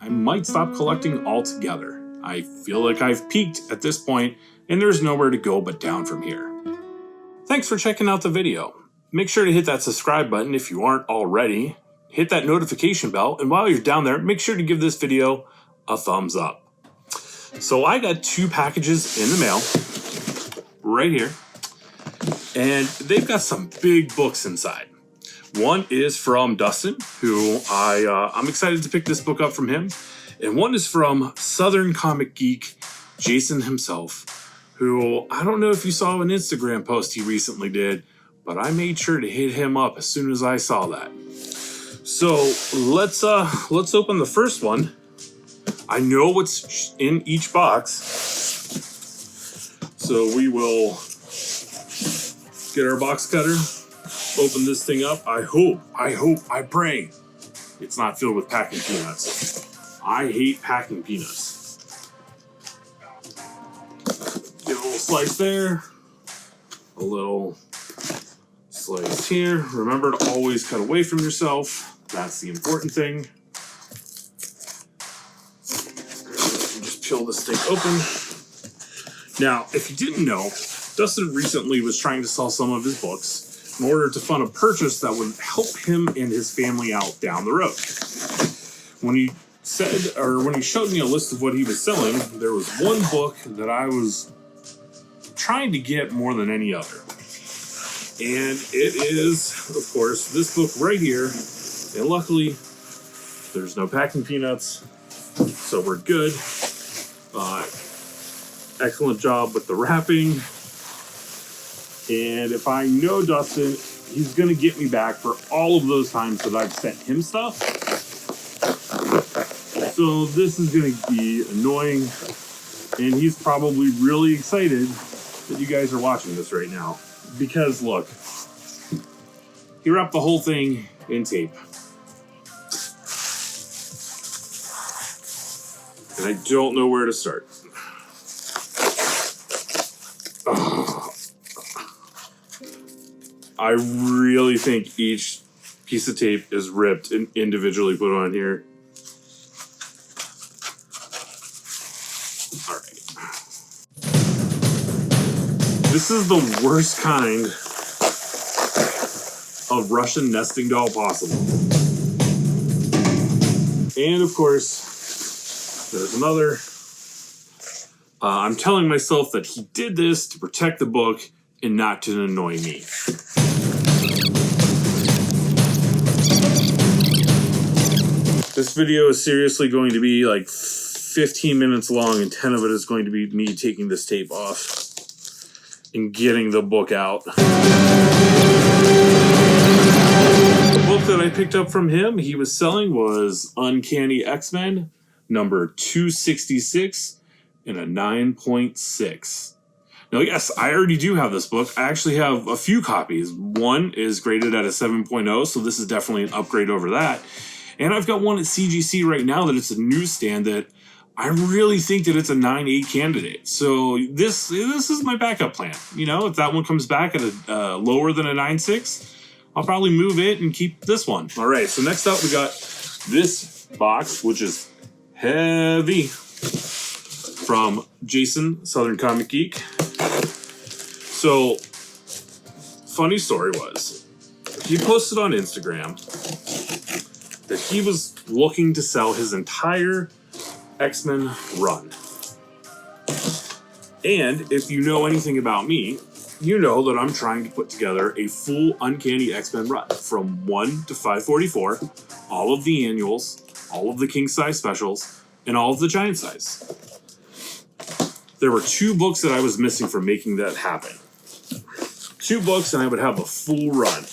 I might stop collecting altogether. I feel like I've peaked at this point, and there's nowhere to go but down from here. Thanks for checking out the video. Make sure to hit that subscribe button if you aren't already. Hit that notification bell, and while you're down there, make sure to give this video a thumbs up. So I got 2 packages in the mail right here, and they've got some big books inside. One is from Dustin, who I'm excited to pick this book up from him, and one is from Southern Comic Geek, Jason himself, who I don't know if you saw an Instagram post he recently did, but I made sure to hit him up as soon as I saw that. So let's open the first one. I know what's in each box, so we will get our box cutter, open this thing up. I hope, I pray it's not filled with packing peanuts. I hate packing peanuts. Get a little slice there, a little slice here. Remember to always cut away from yourself. That's the important thing. Just peel this thing open. Now, if you didn't know, Dustin recently was trying to sell some of his books in order to fund a purchase that would help him and his family out down the road. When he said, or when he showed me a list of what he was selling, there was one book that I was trying to get more than any other. And it is, of course, this book right here. And luckily, there's no packing peanuts, so we're good. Excellent job with the wrapping. And if I know Dustin, he's going to get me back for all of those times that I've sent him stuff. So this is going to be annoying. And he's probably really excited that you guys are watching this right now. Because look, he wrapped the whole thing in tape. And I don't know where to start. I really think each piece of tape is ripped and individually put on here. All right. This is the worst kind of Russian nesting doll possible. And of course, there's another. I'm telling myself that he did this to protect the book and not to annoy me. This video is seriously going to be like 15 minutes long, and 10 of it is going to be me taking this tape off and getting the book out. The book that I picked up from him, he was selling, was Uncanny X-Men, number 266, and a 9.6. Now, yes, I already do have this book. I actually have a few copies. One is graded at a 7.0, so this is definitely an upgrade over that. And I've got one at CGC right now that it's a newsstand that I really think that it's a 9.8 candidate. So this is my backup plan. You know, if that one comes back at a lower than a 9.6, I'll probably move it and keep this one. All right, so next up we got this box, which is heavy, from Jason, Southern Comic Geek. So, funny story was, he posted on Instagram that he was looking to sell his entire X-Men run. And if you know anything about me, you know that I'm trying to put together a full Uncanny X-Men run from 1 to 544, all of the annuals, all of the king size specials, and all of the giant size. There were 2 books that I was missing from making that happen. 2 books and I would have a full run.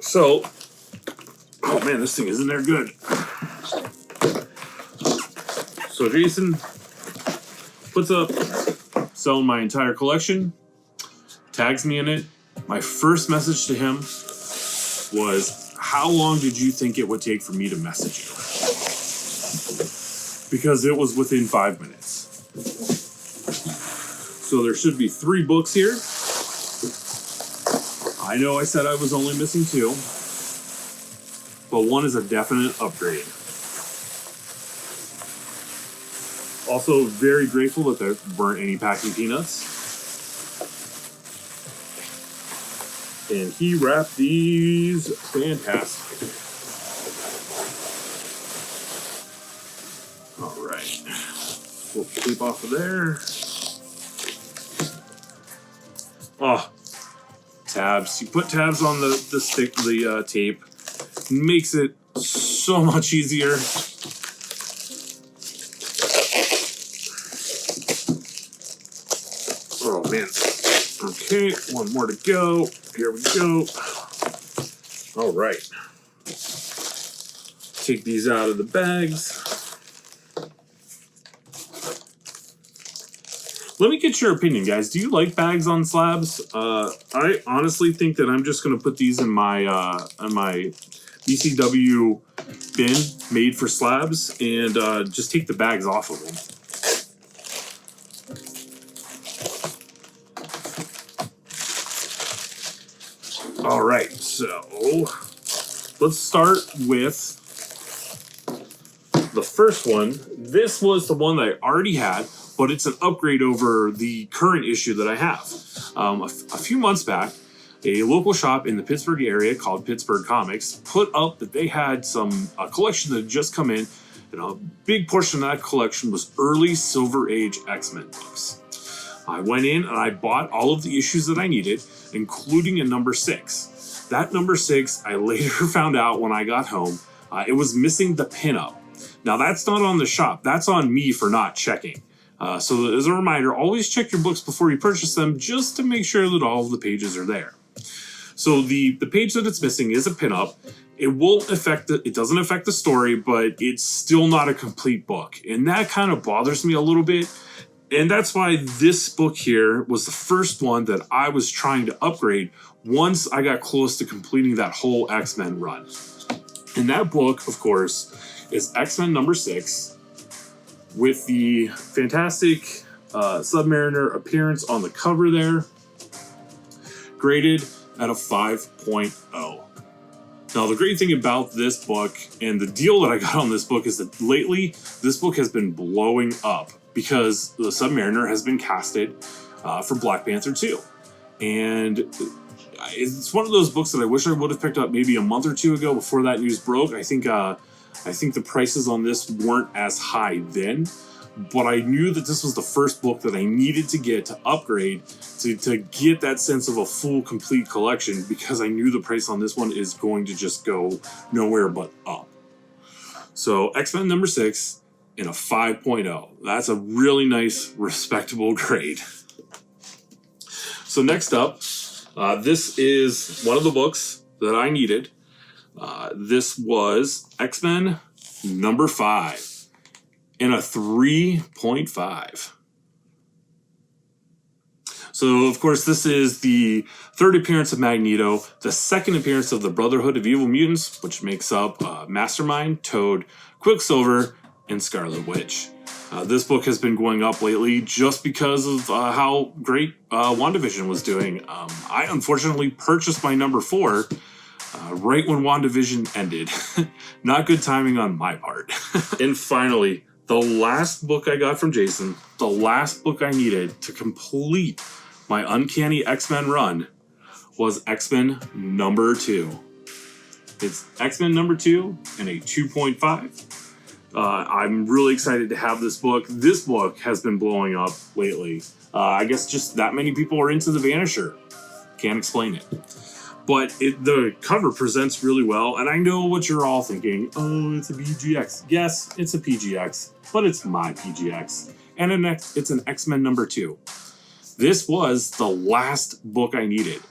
So, oh man, this thing isn't there good. So Jason puts up selling my entire collection, tags me in it. My first message to him was, how long did you think it would take for me to message you? Because it was within 5 minutes. So there should be 3 books here. I know I said I was only missing 2, but one is a definite upgrade. Also very grateful that there weren't any packing peanuts. And he wrapped these fantastic. All right. We'll tape off of there. Oh, tabs. You put tabs on the tape. Makes it so much easier. Oh man. Okay, one more to go. Here we go. All right. Take these out of the bags. Let me get your opinion, guys. Do you like bags on slabs? I honestly think that I'm just going to put these in my BCW bin made for slabs and just take the bags off of them. All right, so let's start with the first one. This was the one that I already had, but it's an upgrade over the current issue that I have. A few months back, a local shop in the Pittsburgh area called Pittsburgh Comics put up that they had a collection that had just come in, and a big portion of that collection was early Silver Age X-Men books. I went in and I bought all of the issues that I needed, including a number 6. That number 6, I later found out when I got home, it was missing the pinup. Now that's not on the shop, that's on me for not checking. So as a reminder, always check your books before you purchase them, just to make sure that all of the pages are there. So the page that it's missing is a pinup. It doesn't affect the story, but it's still not a complete book. And that kind of bothers me a little bit. And that's why this book here was the first one that I was trying to upgrade once I got close to completing that whole X-Men run. And that book, of course, is X-Men number 6 with the fantastic Submariner appearance on the cover there, graded at a 5.0. Now, the great thing about this book and the deal that I got on this book is that lately this book has been blowing up because the Submariner has been casted for Black Panther 2. And it's one of those books that I wish I would have picked up maybe a month or two ago before that news broke. I think the prices on this weren't as high then, but I knew that this was the first book that I needed to get to upgrade to get that sense of a full, complete collection, because I knew the price on this one is going to just go nowhere but up. So X-Men number 6 in a 5.0. That's a really nice, respectable grade. So next up, this is one of the books that I needed. This was X-Men number 5 in a 3.5. So, of course, this is the third appearance of Magneto, the second appearance of the Brotherhood of Evil Mutants, which makes up Mastermind, Toad, Quicksilver, and Scarlet Witch. This book has been going up lately just because of how great WandaVision was doing. I unfortunately purchased my number 4 right when WandaVision ended. Not good timing on my part. And finally, the last book I got from Jason, the last book I needed to complete my Uncanny X-Men run, was X-Men number 2. It's X-Men number 2 and a 2.5. I'm really excited to have this book. This book has been blowing up lately. I guess just that many people are into the Vanisher. Can't explain it. But the cover presents really well, and I know what you're all thinking. Oh, it's a PGX. Yes, it's a PGX, but it's my PGX. And it's an X-Men number 2. This was the last book I needed.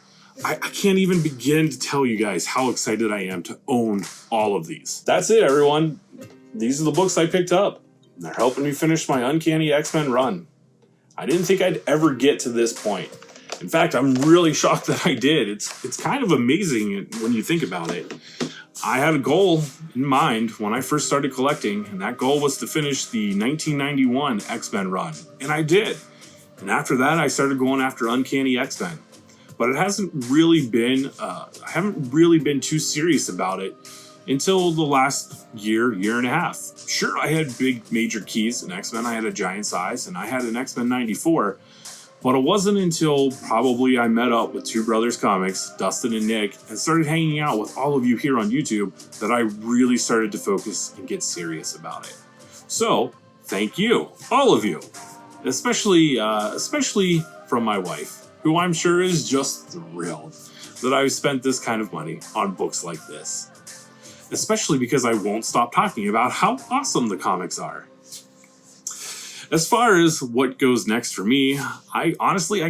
I can't even begin to tell you guys how excited I am to own all of these. That's it, everyone. These are the books I picked up. They're helping me finish my Uncanny X-Men run. I didn't think I'd ever get to this point. In fact, I'm really shocked that I did. It's kind of amazing when you think about it. I had a goal in mind when I first started collecting, and that goal was to finish the 1991 X-Men run, and I did. And after that, I started going after Uncanny X-Men. But it hasn't really been, I haven't really been too serious about it until the last year and a half. Sure, I had big major keys in X-Men. I had a giant size, and I had an X-Men 94. But it wasn't until probably I met up with Two Brothers Comics, Dustin and Nick, and started hanging out with all of you here on YouTube that I really started to focus and get serious about it. So, thank you, all of you, especially from my wife, who I'm sure is just thrilled that I've spent this kind of money on books like this. Especially because I won't stop talking about how awesome the comics are. As far as what goes next for me, I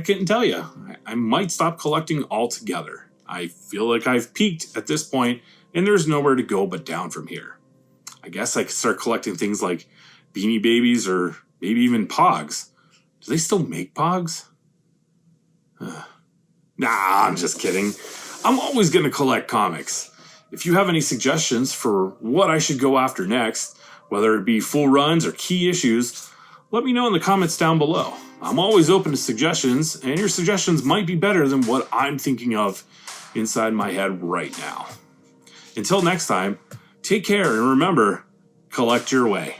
couldn't tell you. I might stop collecting altogether. I feel like I've peaked at this point, and there's nowhere to go but down from here. I guess I could start collecting things like Beanie Babies or maybe even Pogs. Do they still make Pogs? Nah, I'm just kidding. I'm always going to collect comics. If you have any suggestions for what I should go after next, whether it be full runs or key issues, let me know in the comments down below. I'm always open to suggestions, and your suggestions might be better than what I'm thinking of inside my head right now. Until next time, take care and remember, collect your way.